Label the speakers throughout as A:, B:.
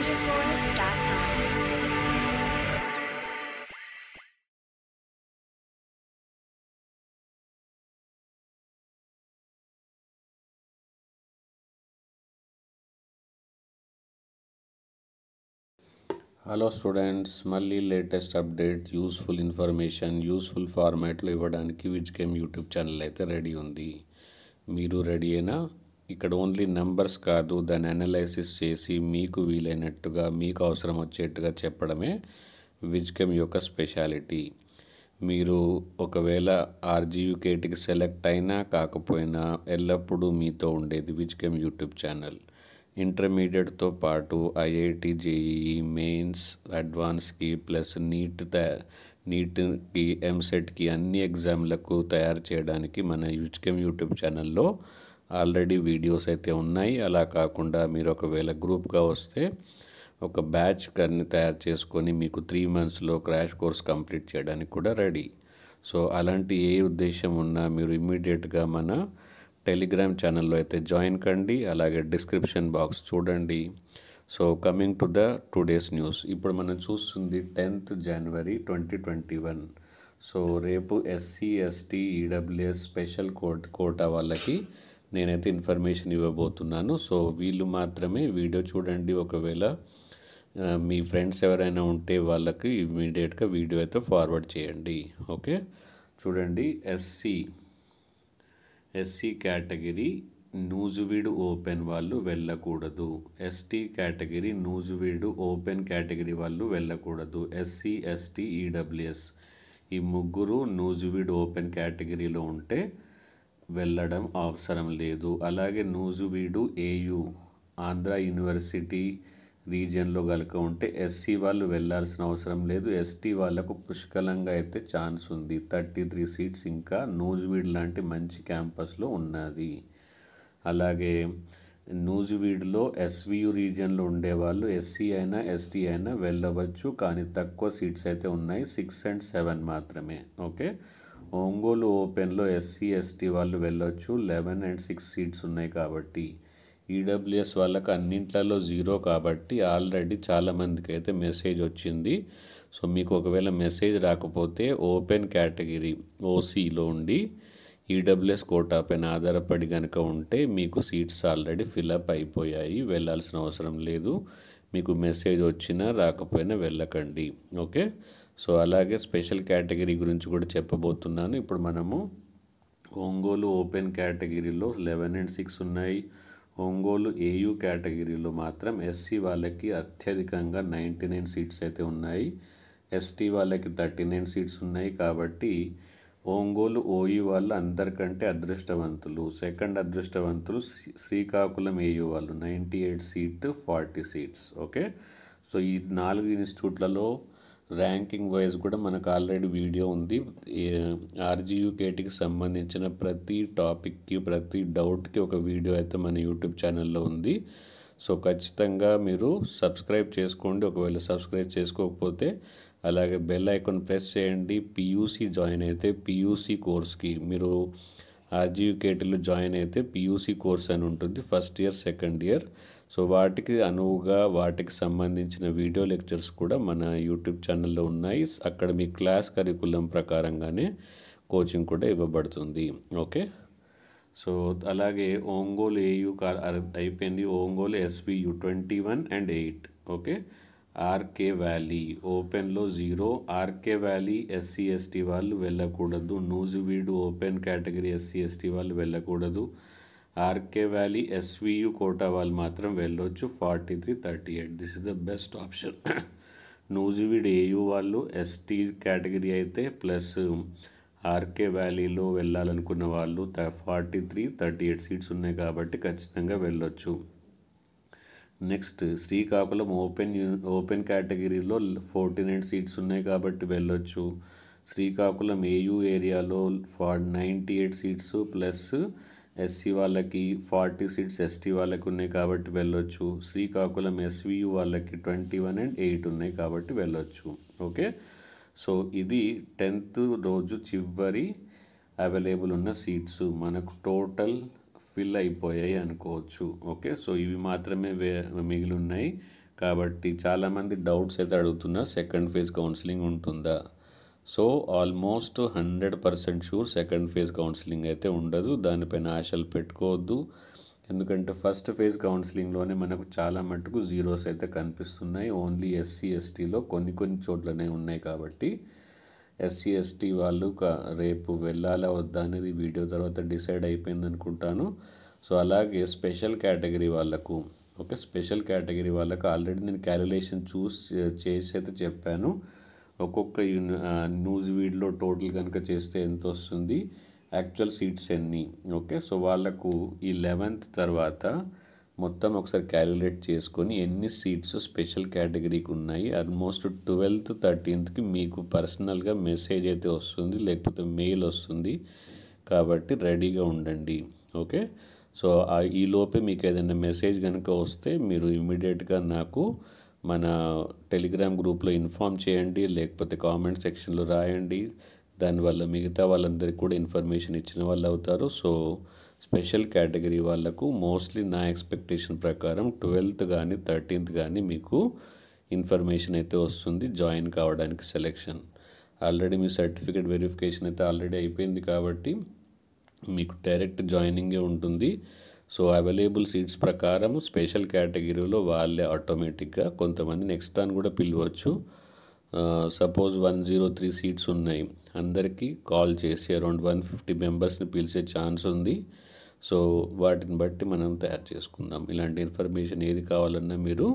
A: WonderForest.com.
B: Hello students, మళ్ళీ latest update, useful information useful ఫార్మాట్లో ఇవ్వడానికి విజ్కెమ్ యూట్యూబ్ ఛానల్ అయితే రెడీ ఉంది. మీరు రెడీ అయినా? ఇక్కడ ఓన్లీ నెంబర్స్ కాదు, దాన్ని అనలైసిస్ చేసి మీకు వీలైనట్టుగా మీకు అవసరం వచ్చేట్టుగా చెప్పడమే విజ్కెమ్ యొక్క స్పెషాలిటీ. మీరు ఒకవేళ ఆర్జీయూకేటీకి సెలెక్ట్ అయినా కాకపోయినా ఎల్లప్పుడూ మీతో ఉండేది విజ్కెమ్ యూట్యూబ్ ఛానల్. ఇంటర్మీడియట్తో పాటు ఐఐటి, జేఈఈ, మెయిన్స్, అడ్వాన్స్కి ప్లస్ నీట్కి, ఎంసెట్కి అన్ని ఎగ్జామ్లకు తయారు చేయడానికి మన విజ్కెమ్ యూట్యూబ్ ఛానల్లో ఆల్రెడీ వీడియోస్ అయితే ఉన్నాయి. అలా కాకుండా మీరు ఒకవేళ గ్రూప్గా వస్తే ఒక బ్యాచ్ కన్నీ తయారు చేసుకొని మీకు 3 monthsలో క్రాష్ కోర్స్ కంప్లీట్ చేయడానికి కూడా రెడీ. సో అలాంటి ఏ ఉద్దేశం ఉన్నా మీరు ఇమ్మీడియట్గా మన టెలిగ్రామ్ ఛానల్లో అయితే జాయిన్ కండి. అలాగే డిస్క్రిప్షన్ బాక్స్ చూడండి. So coming to the today's news. ఇప్పుడు మనం చూస్తుంది 10th January 2021. సో రేపు SC, ST, EWS special quota వాళ్ళకి నేనైతే ఇన్ఫర్మేషన్ ఇవ్వబోతున్నాను. సో వీళ్ళు మాత్రమే వీడియో చూడండి. ఒకవేళ మీ ఫ్రెండ్స్ ఎవరైనా ఉంటే వాళ్ళకి ఇమ్మీడియట్గా వీడియో అయితే ఫార్వర్డ్ చేయండి. ఓకే, చూడండి. ఎస్సీ కేటగిరీ నూజివీడు ఓపెన్ వాళ్ళు వెళ్ళకూడదు. ST category Nuzvid open category వాళ్ళు వెళ్ళకూడదు. ఎస్సీ, ఎస్టీ, ఈడబ్ల్యూఎస్ ఈ ముగ్గురు నూజివీడు ఓపెన్ కేటగిరీలో ఉంటే వెళ్ళడం అవసరం లేదు. అలాగే నూజివీడు ఏయూ ఆంధ్ర యూనివర్సిటీ రీజియన్లో కనుక ఉంటే ఎస్సీ వాళ్ళు వెళ్ళాల్సిన అవసరం లేదు. ఎస్టీ వాళ్ళకు పుష్కలంగా అయితే ఛాన్స్ ఉంది. 33 seats ఇంకా నూజివీడు లాంటి మంచి క్యాంపస్లో ఉన్నది. అలాగే నూజివీడులో ఎస్వియు రీజియన్లో ఉండేవాళ్ళు ఎస్సీ అయినా ఎస్టీ అయినా వెళ్ళవచ్చు, కానీ తక్కువ సీట్స్ అయితే ఉన్నాయి. 6 and 7 మాత్రమే. ఓకే, ఒంగోలు ఓపెన్లో ఎస్సీ, ఎస్టీ వాళ్ళు వెళ్ళొచ్చు. 11 and 6 seats ఉన్నాయి కాబట్టి. ఈడబ్ల్యూఎస్ వాళ్ళకి అన్నింట్లలో 0 కాబట్టి ఆల్రెడీ చాలామందికి అయితే మెసేజ్ వచ్చింది. సో మీకు ఒకవేళ మెసేజ్ రాకపోతే ఓపెన్ కేటగిరీ ఓసీలో ఉండి ఈడబ్ల్యూఎస్ కోటా పైన ఆధారపడి కనుక ఉంటే మీకు సీట్స్ ఆల్రెడీ ఫిలప్ అయిపోయాయి, వెళ్ళాల్సిన అవసరం లేదు. మీకు మెసేజ్ వచ్చినా రాకపోయినా వెళ్ళకండి. ఓకే, సో అలాగే స్పెషల్ కేటగిరీ గురించి కూడా చెప్పబోతున్నాను. ఇప్పుడు మనము ఒంగోలు ఓపెన్ కేటగిరీలో 11 and 6 ఉన్నాయి. ఒంగోలు ఏయూ కేటగిరీలో మాత్రం ఎస్సీ వాళ్ళకి అత్యధికంగా 99 seats అయితే ఉన్నాయి. ఎస్టీ వాళ్ళకి 39 seats ఉన్నాయి. కాబట్టి ఒంగోలు ఓయూ వాళ్ళు అందరికంటే అదృష్టవంతులు. సెకండ్ అదృష్టవంతులు శ్రీకాకుళం ఏయూ వాళ్ళు 98 seats, 40 seats. ఓకే, సో ఈ 4 ఇన్స్టిట్యూట్లలో ర్యాంకింగ్ వైజ్ కూడా మనకు ఆల్రెడీ వీడియో ఉంది. ఆర్జీయూకేటీకి సంబంధించిన ప్రతి టాపిక్కి, ప్రతి డౌట్కి ఒక వీడియో అయితే మన యూట్యూబ్ ఛానల్లో ఉంది. సో ఖచ్చితంగా మీరు సబ్స్క్రైబ్ చేసుకోండి. ఒకవేళ సబ్స్క్రైబ్ చేసుకోకపోతే అలాగే బెల్ ఐకాన్ ప్రెస్ చేయండి. పియూసీ జాయిన్ అయితే పియూసీ కోర్స్కి మీరు ఆర్జీయూకేటీలో జాయిన్ అయితే పియూసీ కోర్స్ అని ఉంటుంది, first year, second year. So వాటికి అనువుగా వాటికి సంబంధించిన వీడియో లెక్చర్స్ కూడా మన యూట్యూబ్ ఛానల్లో ఉన్నాయి. అక్కడ మీ క్లాస్ కరికులం ప్రకారంగానే కోచింగ్ కూడా ఇవ్వబడుతుంది. ఓకే, సో అలాగే ఒంగోలు ఏయూ అయిపోయింది. Ongole SVU 21 and 8. Okay, RK valley ఓపెన్లో 0. ఆర్కే వ్యాలీ ఎస్సీ, ఎస్టీ వాళ్ళు వెళ్ళకూడదు. Nuzvid open category SC, ST వాళ్ళు వెళ్ళకూడదు. ఆర్కే వ్యాలీ ఎస్వియు కోటా వాళ్ళు మాత్రం వెళ్ళొచ్చు. 43-38 this is the best option. Nuzvid AU వాళ్ళు ఎస్టీ కేటగిరీ అయితే ప్లస్ ఆర్కే వ్యాలీలో వెళ్ళాలనుకున్న వాళ్ళు 43-38 seats ఉన్నాయి కాబట్టి ఖచ్చితంగా వెళ్ళొచ్చు. నెక్స్ట్ శ్రీకాకుళం ఓపెన్ కేటగిరీలో 49 seats ఉన్నాయి కాబట్టి వెళ్ళొచ్చు. శ్రీకాకుళం ఏయూ ఏరియాలో 98 seats ప్లస్ ఎస్సీ వాళ్ళకి 40 seats ఎస్టీ వాళ్ళకి ఉన్నాయి కాబట్టి వెళ్ళొచ్చు. శ్రీకాకుళం ఎస్వియు వాళ్ళకి 21 and 8 ఉన్నాయి కాబట్టి వెళ్ళొచ్చు. ఓకే, సో ఇది 10th రోజు చివరి అవైలబుల్ ఉన్న సీట్స్. మనకు టోటల్ ఫిల్ అయిపోయాయి అనుకోవచ్చు. ఓకే, సో ఇవి మాత్రమే మిగిలి ఉన్నాయి. కాబట్టి చాలామంది డౌట్స్ అయితే అడుగుతున్నారు, సెకండ్ ఫేజ్ కౌన్సిలింగ్ ఉంటుందా? So almost 100% sure second phase counselling అయితే ఉండదు. దానిపైన ఆశలు పెట్టుకోవద్దు. ఎందుకంటే ఫస్ట్ ఫేజ్ కౌన్సిలింగ్లోనే మనకు చాలా మటుకు జీరోస్ అయితే కనిపిస్తున్నాయి. ఓన్లీ ఎస్సీ ఎస్టీలో కొన్ని చోట్లనే ఉన్నాయి. కాబట్టి ఎస్సీ ఎస్టీ వాళ్ళు రేపు వెళ్ళాలా వద్దా అనేది వీడియో తర్వాత డిసైడ్ అయిపోయింది అనుకుంటాను. సో అలాగే స్పెషల్ కేటగిరీ వాళ్ళకు, ఓకే, స్పెషల్ కేటగిరీ వాళ్ళకు ఆల్రెడీ నేను క్యాలిక్యులేషన్ చేసి అయితే చెప్పాను. ఒక్కొక్క న్యూస్ వీడ్లో టోటల్ కనుక చేస్తే ఎంత వస్తుంది, యాక్చువల్ సీట్స్ ఎన్ని. ఓకే, సో వాళ్ళకు ఈ 11th తర్వాత మొత్తం ఒకసారి క్యాలిక్యులేట్ చేసుకొని ఎన్ని సీట్స్ స్పెషల్ కేటగిరీకి ఉన్నాయి. ఆల్మోస్ట్ 12th 13thకి మీకు పర్సనల్గా మెసేజ్ అయితే వస్తుంది, లేకపోతే మెయిల్ వస్తుంది. కాబట్టి రెడీగా ఉండండి. ఓకే, సో ఈ లోపే మీకు ఏదైనా మెసేజ్ కనుక వస్తే మీరు ఇమ్మీడియట్గా నాకు మన టెలిగ్రామ్ గ్రూప్లో ఇన్ఫామ్ చేయండి, లేకపోతే కామెంట్ సెక్షన్లో రాయండి. దానివల్ల మిగతా వాళ్ళందరికీ కూడా ఇన్ఫర్మేషన్ ఇచ్చిన వాళ్ళు అవుతారు. సో స్పెషల్ కేటగిరీ వాళ్ళకు మోస్ట్లీ నా ఎక్స్పెక్టేషన్ ప్రకారం 12th కానీ 13th కానీ మీకు ఇన్ఫర్మేషన్ అయితే వస్తుంది జాయిన్ కావడానికి. సెలెక్షన్ ఆల్రెడీ మీ సర్టిఫికేట్ వెరిఫికేషన్ అయితే ఆల్రెడీ అయిపోయింది కాబట్టి మీకు డైరెక్ట్ జాయినింగే ఉంటుంది. సో అవైలబుల్ సీట్స్ ప్రకారం స్పెషల్ కేటగిరీలో వాళ్ళే ఆటోమేటిక్గా కొంతమంది నెక్స్ట్ అని కూడా పిలవచ్చు. సపోజ్ 103 సీట్స్ ఉన్నాయి, అందరికీ కాల్ చేసి అరౌండ్ 150 మెంబర్స్ని పిలిచే ఛాన్స్ ఉంది. సో వాటిని బట్టి మనం తయారు చేసుకుందాం. ఇలాంటి ఇన్ఫర్మేషన్ ఏది కావాలన్నా మీరు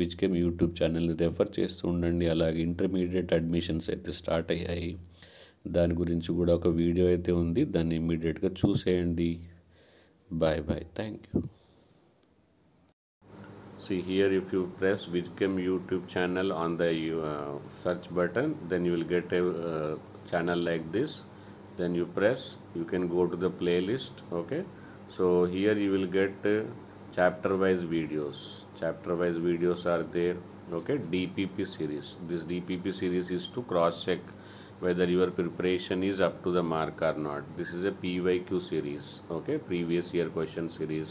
B: విజ్కెమ్ యూట్యూబ్ ఛానల్ని రెఫర్ చేస్తూ ఉండండి. అలాగే ఇంటర్మీడియట్ అడ్మిషన్స్ అయితే స్టార్ట్ అయ్యాయి, దాని గురించి కూడా ఒక వీడియో అయితే ఉంది, దాన్ని ఇమ్మీడియట్గా చూసేయండి. Bye bye. Thank you. See here, if you press Vijchem YouTube channel on the search button, then you will get a channel like this. Then you press, you can go to the playlist. Okay, so here you will get chapter wise videos. Chapter wise videos are there. Okay, DPP series. This DPP series is to cross check whether your preparation is up to the mark or not. This is a PYQ series, okay, previous year question series.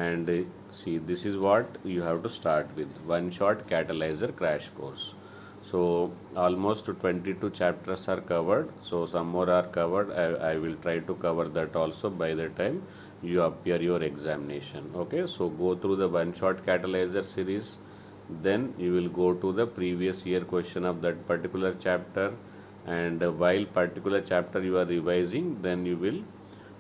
B: And see, this is what you have to start with, one shot catalyzer crash course. So almost 22 chapters are covered, so some more are covered. I will try to cover that also by the time you appear your examination. Okay, so go through the one shot catalyzer series, then you will go to the previous year question of that particular chapter. And while particular chapter you are revising, then you will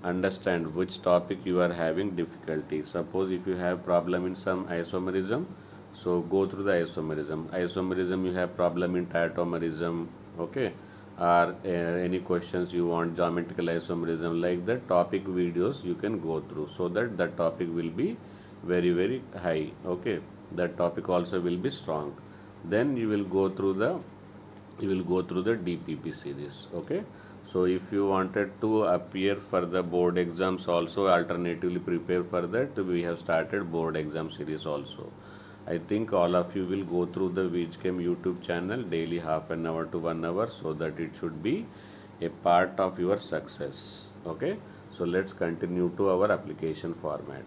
B: understand which topic you are having difficulty. Suppose if you have problem in some isomerism, so go through the isomerism you have problem in tiomerism, okay, or any questions you want geometrical isomerism, like that topic videos you can go through, so that that topic will be very very high. Okay, that topic also will be strong. Then you will go through the DPP series. Okay, so if you wanted to appear for the board exams also, alternatively prepare for that, we have started board exam series also. I think all of you will go through the Vijchem YouTube channel daily, half an hour to 1 hour, so that it should be a part of your success. Okay, so let's continue to our application format.